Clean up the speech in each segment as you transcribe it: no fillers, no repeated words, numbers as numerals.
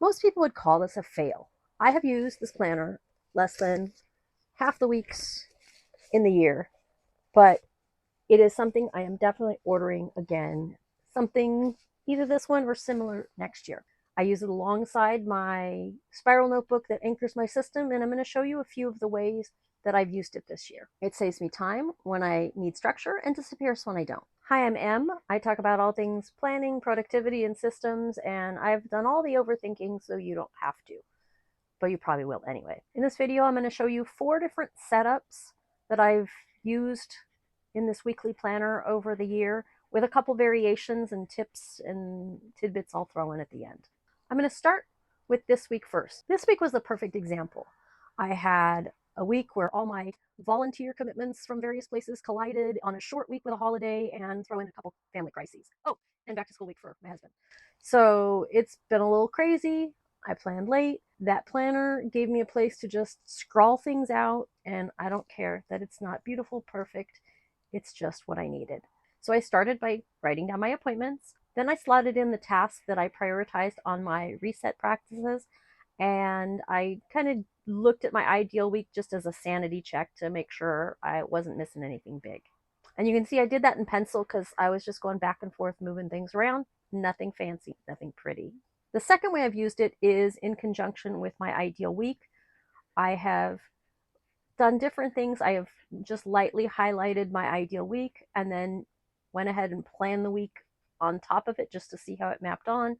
Most people would call this a fail. I have used this planner less than half the weeks in the year, but it is something I am definitely ordering again. Something either this one or similar next year. I use it alongside my spiral notebook that anchors my system, and I'm going to show you a few of the ways that I've used it this year. It saves me time when I need structure and disappears when I don't. Hi, I'm Em. I talk about all things planning, productivity, and systems, and I've done all the overthinking so you don't have to, but you probably will anyway. In this video, I'm going to show you 4 different setups that I've used in this weekly planner over the year, with a couple variations and tips and tidbits I'll throw in at the end. I'm going to start with this week first. This week was the perfect example. I had a week where all my volunteer commitments from various places collided on a short week with a holiday and throw in a couple family crises. Oh, and back to school week for my husband. So it's been a little crazy. I planned late. That planner gave me a place to just scrawl things out, and I don't care that it's not beautiful, perfect. It's just what I needed. So I started by writing down my appointments. Then I slotted in the tasks that I prioritized on my reset practices. And I kind of looked at my ideal week just as a sanity check to make sure I wasn't missing anything big. And you can see I did that in pencil because I was just going back and forth moving things around. Nothing fancy, nothing pretty. The second way I've used it is in conjunction with my ideal week. I have done different things. I have just lightly highlighted my ideal week and then went ahead and planned the week on top of it just to see how it mapped on.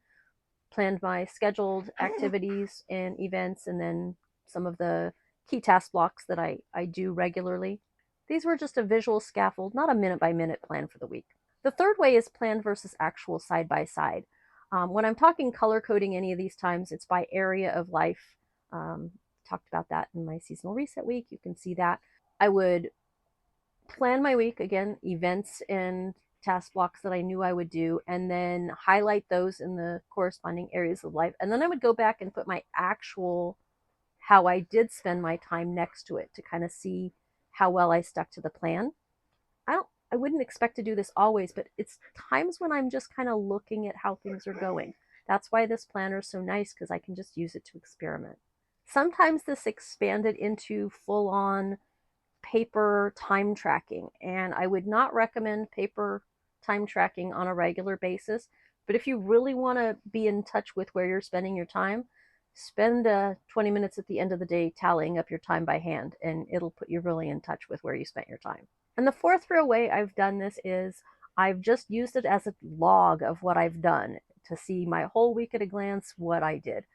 Planned my scheduled activities and events, and then some of the key task blocks that I do regularly. These were just a visual scaffold, not a minute by minute plan for the week. The third way is plan versus actual side by side. When I'm talking color coding any of these times, it's by area of life. Talked about that in my seasonal reset week. You can see that. I would plan my week, again, events and task blocks that I knew I would do, and then highlight those in the corresponding areas of life. And then I would go back and put my actual, how I did spend my time next to it to kind of see how well I stuck to the plan. I wouldn't expect to do this always, but it's times when I'm just kind of looking at how things are going. That's why this planner is so nice, because I can just use it to experiment. Sometimes this expanded into full-on paper time tracking, and I would not recommend paper time tracking on a regular basis. But if you really want to be in touch with where you're spending your time, spend 20 minutes at the end of the day tallying up your time by hand, and it'll put you really in touch with where you spent your time. And the fourth real way I've done this is I've just used it as a log of what I've done to see my whole week at a glance, what I did.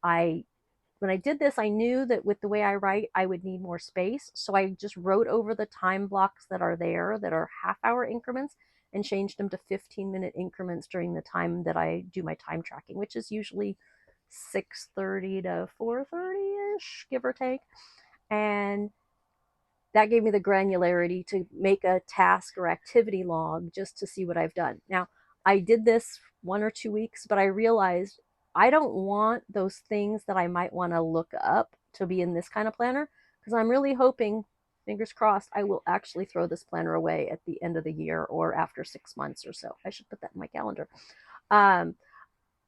When I did this, I knew that with the way I write, I would need more space. So I just wrote over the time blocks that are there, that are half-hour increments, and changed them to 15-minute increments during the time that I do my time tracking, which is usually 6:30 to 4:30-ish, give or take. And that gave me the granularity to make a task or activity log just to see what I've done. Now, I did this 1 or 2 weeks, but I realized I don't want those things that I might want to look up to be in this kind of planner, because I'm really hoping, fingers crossed, I will actually throw this planner away at the end of the year or after 6 months or so. I should put that in my calendar. Um,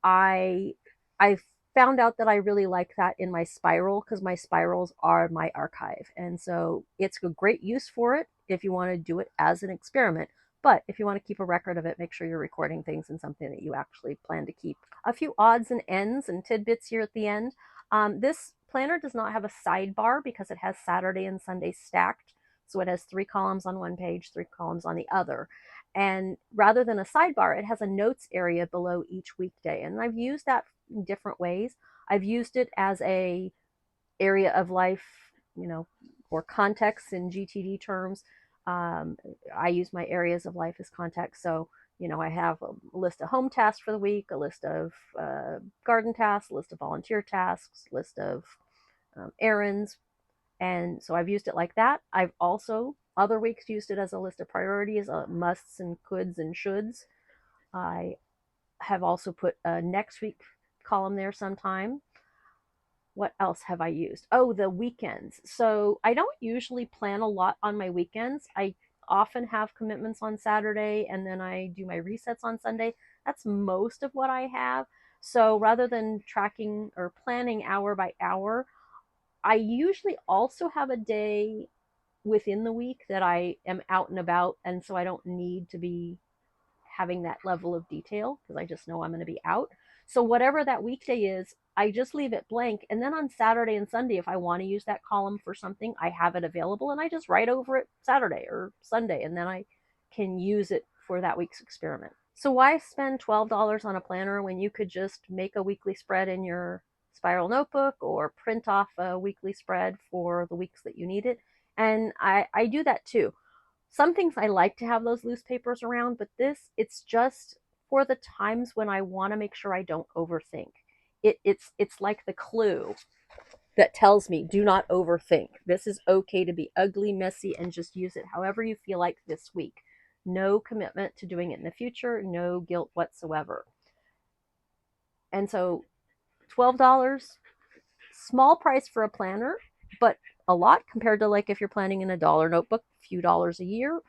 I I found out that I really like that in my spiral, because my spirals are my archive. And so it's a great use for it if you want to do it as an experiment. But if you want to keep a record of it, make sure you're recording things in something that you actually plan to keep. A few odds and ends and tidbits here at the end. This planner does not have a sidebar because it has Saturday and Sunday stacked. So it has 3 columns on one page, 3 columns on the other. And rather than a sidebar, it has a notes area below each weekday. And I've used that in different ways. I've used it as a area of life, or context in GTD terms. I use my areas of life as context. So, I have a list of home tasks for the week, a list of garden tasks, a list of volunteer tasks, list of errands. And so I've used it like that. I've also, other weeks, used it as a list of priorities, musts and coulds and shoulds. I have also put a next week column there sometime. What else have I used? Oh, the weekends. So I don't usually plan a lot on my weekends. I often have commitments on Saturday, and then I do my resets on Sunday. That's most of what I have. So rather than tracking or planning hour by hour, I usually also have a day within the week that I am out and about, and so I don't need to be having that level of detail because I just know I'm going to be out. So whatever that weekday is, I just leave it blank. And then on Saturday and Sunday, if I want to use that column for something, I have it available and I just write over it Saturday or Sunday, and then I can use it for that week's experiment. So why spend $12 on a planner when you could just make a weekly spread in your spiral notebook or print off a weekly spread for the weeks that you need it? And I do that too. Some things I like to have those loose papers around, but this, it's just for the times when I want to make sure I don't overthink. It's like the clue that tells me do not overthink. This is okay to be ugly, messy, and just use it however you feel like this week. No commitment to doing it in the future, no guilt whatsoever. And so $12, small price for a planner, but a lot compared to like if you're planning in a dollar notebook, a few dollars a year.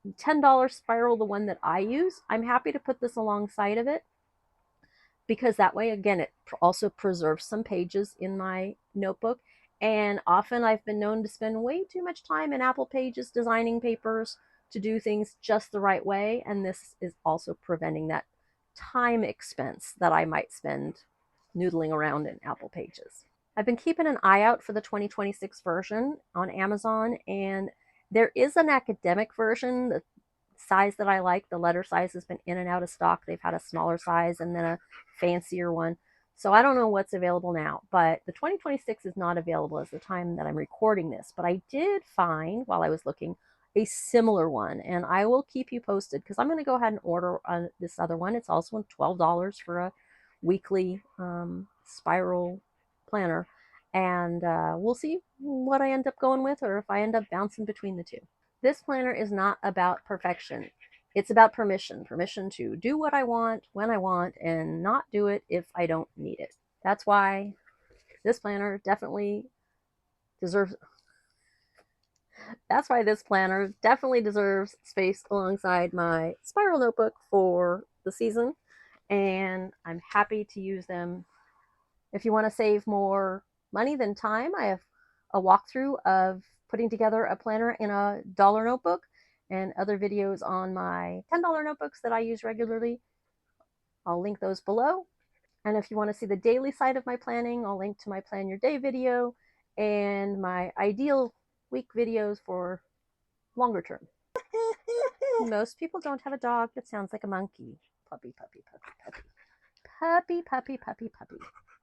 $10 spiral, the one that I use. I'm happy to put this alongside of it because that way, again, it also preserves some pages in my notebook. And often I've been known to spend way too much time in Apple Pages designing papers to do things just the right way. And this is also preventing that time expense that I might spend noodling around in Apple Pages. I've been keeping an eye out for the 2026 version on Amazon, and there is an academic version. The size that I like, the letter size, has been in and out of stock. They've had a smaller size and then a fancier one. So I don't know what's available now, but the 2026 is not available as the time that I'm recording this. But I did find, while I was looking, a similar one, and I will keep you posted because I'm going to go ahead and order this other one. It's also $12 for a weekly spiral planner, and we'll see what I end up going with or if I end up bouncing between the two. This planner is not about perfection. It's about permission. Permission to do what I want, when I want, and not do it if I don't need it. That's why this planner definitely deserves space alongside my spiral notebook for the season, and I'm happy to use them. If you want to save more money than time, I have a walkthrough of putting together a planner in a dollar notebook and other videos on my $10 notebooks that I use regularly. I'll link those below. And if you want to see the daily side of my planning, I'll link to my Plan Your Day video and my ideal week videos for longer term. Most people don't have a dog that sounds like a monkey. Puppy, puppy, puppy, puppy. Puppy, puppy, puppy, puppy.